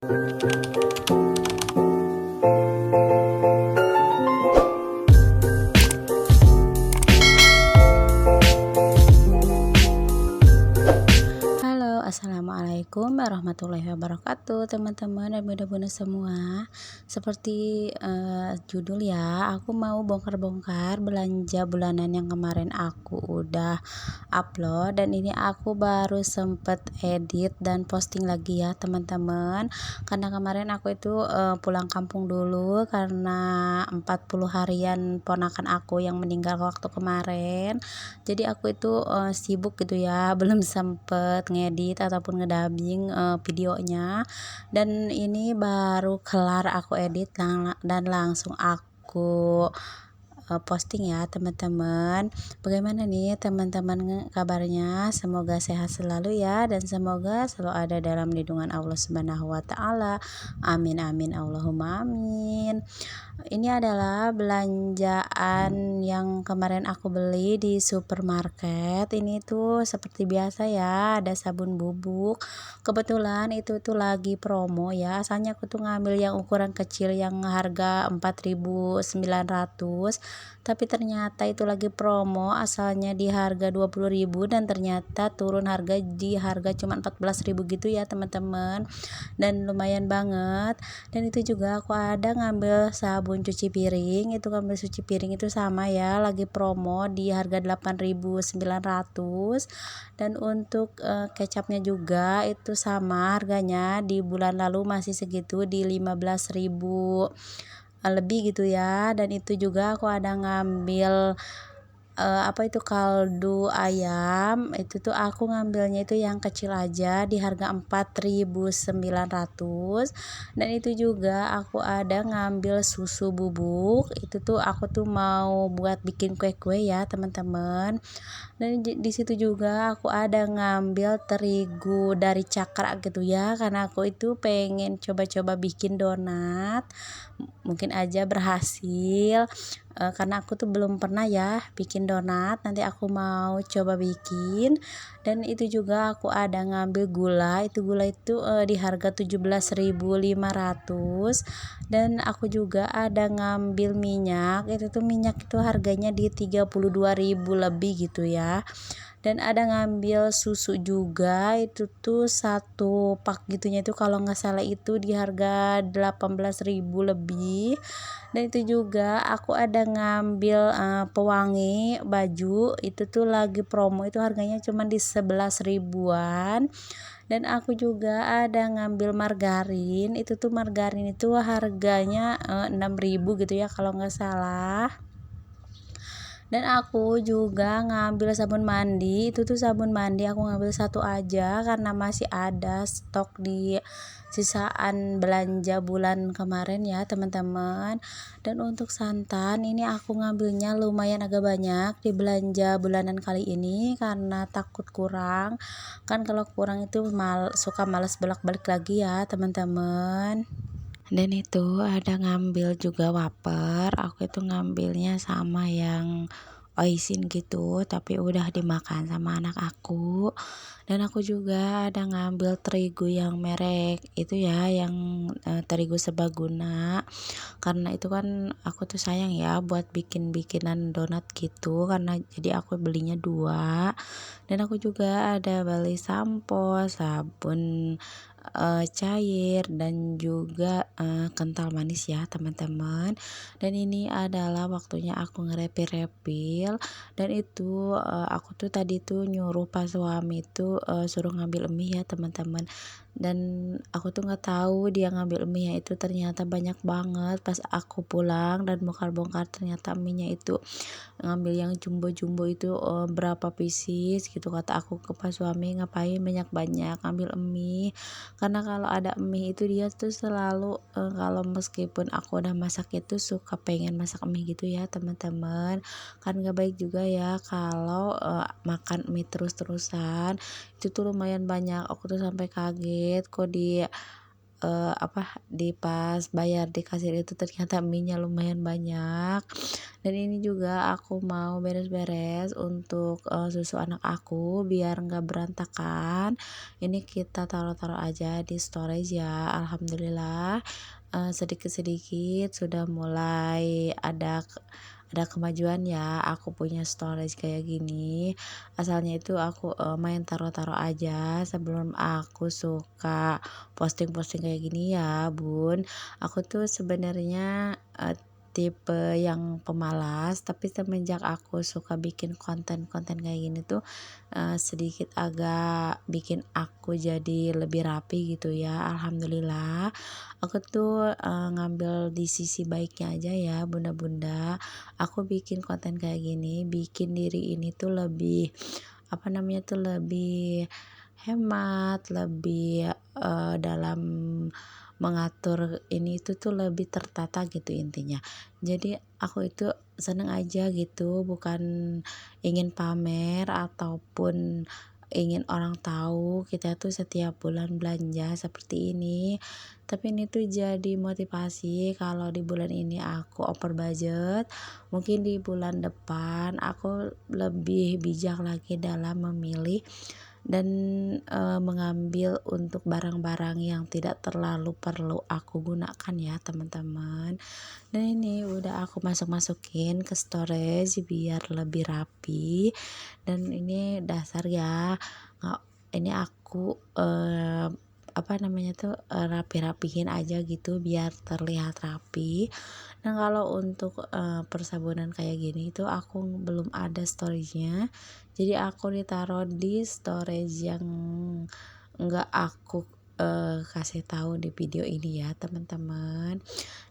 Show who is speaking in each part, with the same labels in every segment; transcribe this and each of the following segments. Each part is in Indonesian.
Speaker 1: Halo, assalamualaikum warahmatullahi wabarakatuh, teman-teman dan bunda-bunda semua. Seperti judul ya, aku mau bongkar-bongkar belanja bulanan yang kemarin aku udah upload, dan ini aku baru sempet edit dan posting lagi ya teman-teman. Karena kemarin aku itu pulang kampung dulu karena 40 harian ponakan aku yang meninggal waktu kemarin. Jadi aku itu sibuk gitu ya, belum sempet ngedit ataupun ngedubbing videonya, dan ini baru kelar aku edit dan langsung aku posting ya teman-teman. Bagaimana nih teman-teman kabarnya? Semoga sehat selalu ya, dan semoga selalu ada dalam lindungan Allah Subhanahu wa taala. Amin amin Allahumma amin. Ini adalah belanjaan yang kemarin aku beli di supermarket. Ini tuh seperti biasa ya, ada sabun bubuk. Kebetulan itu tuh lagi promo ya. Asalnya aku tuh ngambil yang ukuran kecil yang harga 4.900, tapi ternyata itu lagi promo, asalnya di harga 20.000 dan ternyata turun harga di harga cuma 14.000 gitu ya teman-teman. Dan lumayan banget. Dan itu juga aku ada ngambil sabun cuci piring. Itu ngambil cuci piring itu sama ya, lagi promo di harga 8.900. Dan untuk kecapnya juga itu sama harganya, di bulan lalu masih segitu di 15.000 lebih gitu ya. Dan itu juga aku ada ngambil apa itu, kaldu ayam. Itu tuh aku ngambilnya itu yang kecil aja di harga 4.900. Dan itu juga aku ada ngambil susu bubuk. Itu tuh aku tuh mau buat bikin kue-kue ya teman-teman. Dan di situ juga aku ada ngambil terigu dari Cakra gitu ya, karena aku itu pengen coba-coba bikin donat, mungkin aja berhasil. Karena aku tuh belum pernah ya bikin donat, nanti aku mau coba bikin. Dan itu juga aku ada ngambil gula. Itu gula itu di harga 17.500. Dan aku juga ada ngambil minyak. Itu tuh minyak itu harganya di 32.000 lebih gitu ya. Dan ada ngambil susu juga, itu tuh satu pak gitunya itu kalau nggak salah itu di harga 18.000 lebih. Dan itu juga aku ada ngambil pewangi baju. Itu tuh lagi promo, itu harganya cuma di 11 ribuan. Dan aku juga ada ngambil margarin. Itu tuh margarin itu harganya 6.000 gitu ya kalau nggak salah. Dan aku juga ngambil sabun mandi. Itu tuh sabun mandi aku ngambil satu aja karena masih ada stok di sisaan belanja bulan kemarin ya teman-teman. Dan untuk santan ini aku ngambilnya lumayan agak banyak di belanja bulanan kali ini karena takut kurang. Kan kalau kurang itu suka males bolak-balik lagi ya teman-teman. Dan itu ada ngambil juga wafer. Aku itu ngambilnya sama yang oisin gitu, tapi udah dimakan sama anak aku. Dan aku juga ada ngambil terigu yang merek itu ya, yang terigu serbaguna. Karena itu kan aku tuh sayang ya buat bikin-bikinan donat gitu, karena jadi aku belinya dua. Dan aku juga ada beli sampo, sabun cair, dan juga kental manis ya teman-teman. Dan ini adalah waktunya aku ngerepil-repil. Dan itu aku tuh tadi tuh nyuruh pas suami tuh suruh ngambil mie ya teman-teman. Dan aku tuh nggak tahu dia ngambil mie itu ternyata banyak banget. Pas aku pulang dan bongkar-bongkar, ternyata mie itu ngambil yang jumbo-jumbo itu berapa pieces gitu. Kata aku ke pas suami, ngapain banyak-banyak ngambil mie, karena kalau ada mie itu dia tuh selalu kalau meskipun aku udah masak itu suka pengen masak mie gitu ya teman-teman. Kan gak baik juga ya kalau makan mie terus-terusan. Itu tuh lumayan banyak, aku tuh sampai kaget kok di di pas bayar di kasir itu ternyata mie-nya lumayan banyak. Dan ini juga aku mau beres-beres untuk susu anak aku biar nggak berantakan. Ini kita taruh-taruh aja di storage ya. Alhamdulillah sedikit-sedikit sudah mulai ada kemajuan ya, aku punya storage kayak gini. Asalnya itu aku main taruh-taruh aja sebelum aku suka posting-posting kayak gini ya bun. Aku tuh sebenarnya tipe yang pemalas, tapi semenjak aku suka bikin konten-konten kayak gini tuh sedikit agak bikin aku jadi lebih rapi gitu ya. Alhamdulillah aku tuh ngambil di sisi baiknya aja ya bunda-bunda. Aku bikin konten kayak gini bikin diri ini tuh lebih lebih hemat, lebih dalam mengatur ini itu tuh lebih tertata gitu intinya. Jadi aku itu seneng aja gitu, bukan ingin pamer ataupun ingin orang tahu kita tuh setiap bulan belanja seperti ini. Tapi ini tuh jadi motivasi kalau di bulan ini aku over budget, mungkin di bulan depan aku lebih bijak lagi dalam memilih dan mengambil untuk barang-barang yang tidak terlalu perlu aku gunakan ya teman-teman. Dan ini udah aku masuk-masukin ke storage biar lebih rapi. Dan ini dasar ya, ini aku rapi-rapihin aja gitu biar terlihat rapi. Nah kalau untuk persabunan kayak gini itu aku belum ada storage-nya, jadi aku ditaruh di storage yang enggak aku kasih tahu di video ini ya teman-teman.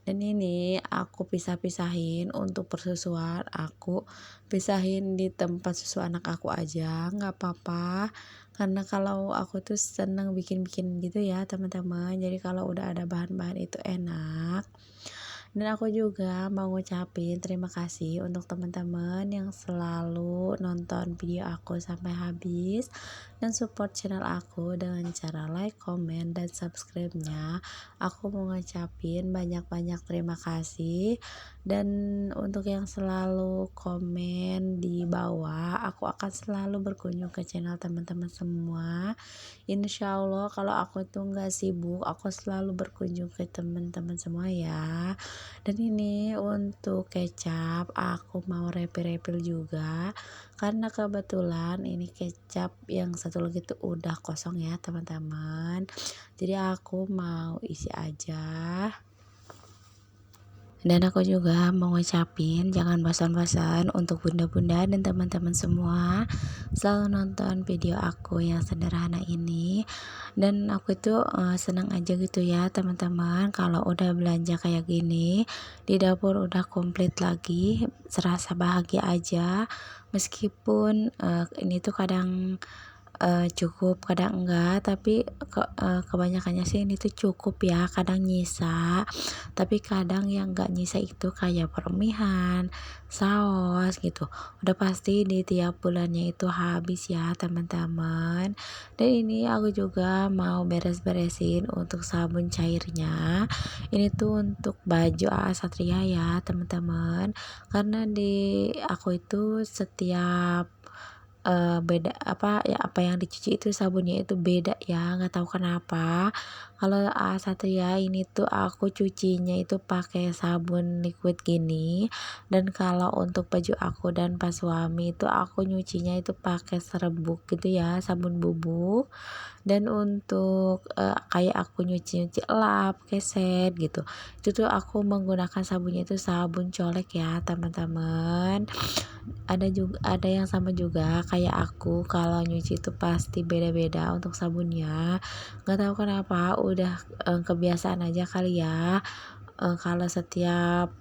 Speaker 1: Dan ini aku pisah-pisahin untuk persusuan, aku pisahin di tempat susu anak aku aja nggak apa-apa, karena kalau aku tuh seneng bikin-bikin gitu ya teman-teman, jadi kalau udah ada bahan-bahan itu enak. Dan aku juga mau ngucapin terima kasih untuk teman-teman yang selalu nonton video aku sampai habis dan support channel aku dengan cara like, comment, dan subscribe-nya. Aku mau ngucapin banyak-banyak terima kasih. Dan untuk yang selalu komen di bawah, aku akan selalu berkunjung ke channel teman-teman semua. Insya Allah kalau aku tuh nggak sibuk, aku selalu berkunjung ke teman-teman semua ya. Dan ini untuk kecap aku mau refill juga, karena kebetulan ini kecap yang satu lagi tuh udah kosong ya teman-teman, jadi aku mau isi aja. Dan aku juga mau ngucapin jangan bosan-bosan untuk bunda-bunda dan teman-teman semua selalu nonton video aku yang sederhana ini. Dan aku itu senang aja gitu ya teman-teman kalau udah belanja kayak gini, di dapur udah komplit lagi, serasa bahagia aja. Meskipun ini tuh kadang cukup kadang enggak, tapi kebanyakannya sih ini tuh cukup ya, kadang nyisa, tapi kadang yang enggak nyisa itu kayak permihan, saus gitu, udah pasti di tiap bulannya itu habis ya teman-teman. Dan ini aku juga mau beres-beresin untuk sabun cairnya, ini tuh untuk baju AA Satria ya teman-teman, karena di aku itu setiap beda apa yang dicuci itu sabunnya itu beda ya, nggak tahu kenapa. Kalau Satria ini tuh aku cucinya itu pakai sabun liquid gini, dan kalau untuk baju aku dan pas suami itu aku nyucinya itu pakai serbuk gitu ya, sabun bubuk. Dan untuk kayak aku nyuci lap, keset gitu, itu tuh aku menggunakan sabunnya itu sabun colek ya teman-teman. Ada yang sama juga kayak aku, kalau nyuci itu pasti beda-beda untuk sabunnya, nggak tahu kenapa udah kebiasaan aja kali ya. Kalau setiap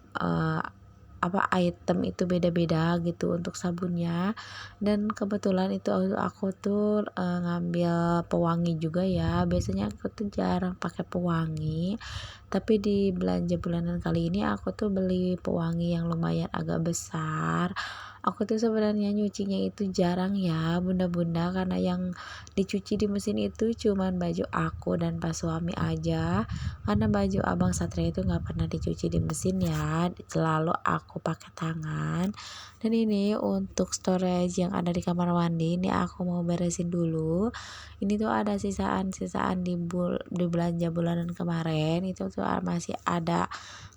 Speaker 1: item itu beda-beda gitu untuk sabunnya. Dan kebetulan itu aku tuh ngambil pewangi juga ya, biasanya aku tuh jarang pakai pewangi, tapi di belanja bulanan kali ini aku tuh beli pewangi yang lumayan agak besar. Aku tuh sebenarnya nyucinya itu jarang ya, bunda-bunda, karena yang dicuci di mesin itu cuman baju aku dan pas suami aja. Karena baju Abang Satria itu nggak pernah dicuci di mesin ya, selalu aku pakai tangan. Dan ini untuk storage yang ada di kamar mandi, ini aku mau beresin dulu. Ini tuh ada sisaan-sisaan di belanja bulanan kemarin, itu tuh masih ada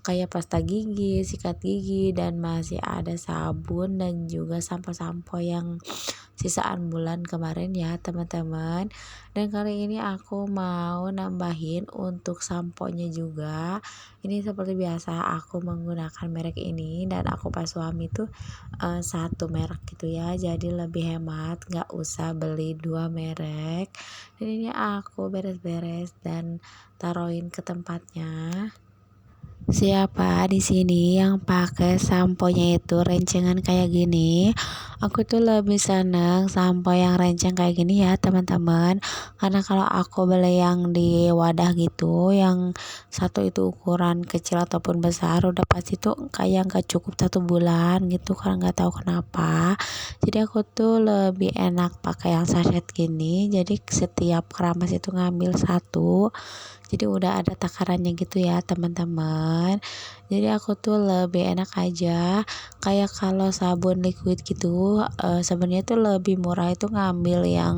Speaker 1: kayak pasta gigi, sikat gigi, dan masih ada sabun dan juga sampo-sampo yang sisaan bulan kemarin ya teman-teman. Dan kali ini aku mau nambahin untuk samponya juga. Ini seperti biasa aku menggunakan merek ini, dan aku pas suami tuh satu merek gitu ya, jadi lebih hemat, nggak usah beli dua merek. Dan ini aku beres-beres dan taruhin ke tempatnya. Siapa di sini yang pakai samponya itu rencengan kayak gini? Aku tuh lebih seneng sampo yang renceng kayak gini ya teman-teman. Karena kalau aku beli yang di wadah gitu, yang satu itu ukuran kecil ataupun besar, udah pasti tuh kayak nggak cukup 1 bulan gitu, karena nggak tahu kenapa. Jadi aku tuh lebih enak pakai yang sachet gini. Jadi setiap keramas itu ngambil satu, jadi udah ada takarannya gitu ya teman-teman. Jadi aku tuh lebih enak aja, kayak kalau sabun liquid gitu, sebenarnya tuh lebih murah itu ngambil yang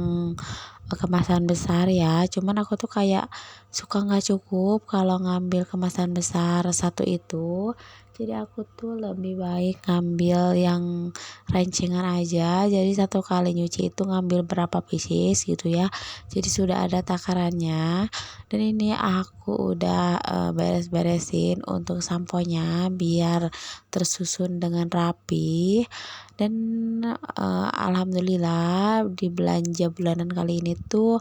Speaker 1: kemasan besar ya, cuman aku tuh kayak suka nggak cukup kalau ngambil kemasan besar satu itu. Jadi aku tuh lebih baik ngambil yang rencengan aja, jadi satu kali nyuci itu ngambil berapa pieces gitu ya, jadi sudah ada takarannya. Dan ini aku udah beres-beresin untuk samponya biar tersusun dengan rapi. Dan alhamdulillah di belanja bulanan kali ini tuh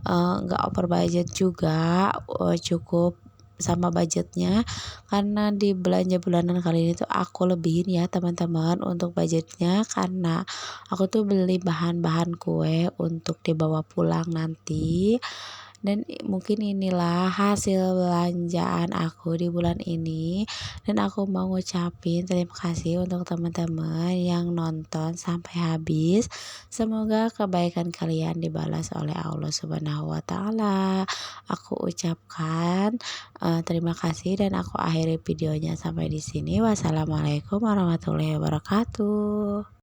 Speaker 1: nggak over budget juga, cukup sama budgetnya, karena di belanja bulanan kali ini tuh aku lebihin ya teman-teman untuk budgetnya, karena aku tuh beli bahan-bahan kue untuk dibawa pulang nanti. Dan mungkin inilah hasil belanjaan aku di bulan ini, dan aku mau ngucapin terima kasih untuk teman-teman yang nonton sampai habis. Semoga kebaikan kalian dibalas oleh Allah Subhanahu wa taala. Aku ucapkan terima kasih, dan aku akhiri videonya sampai di sini. Wassalamualaikum warahmatullahi wabarakatuh.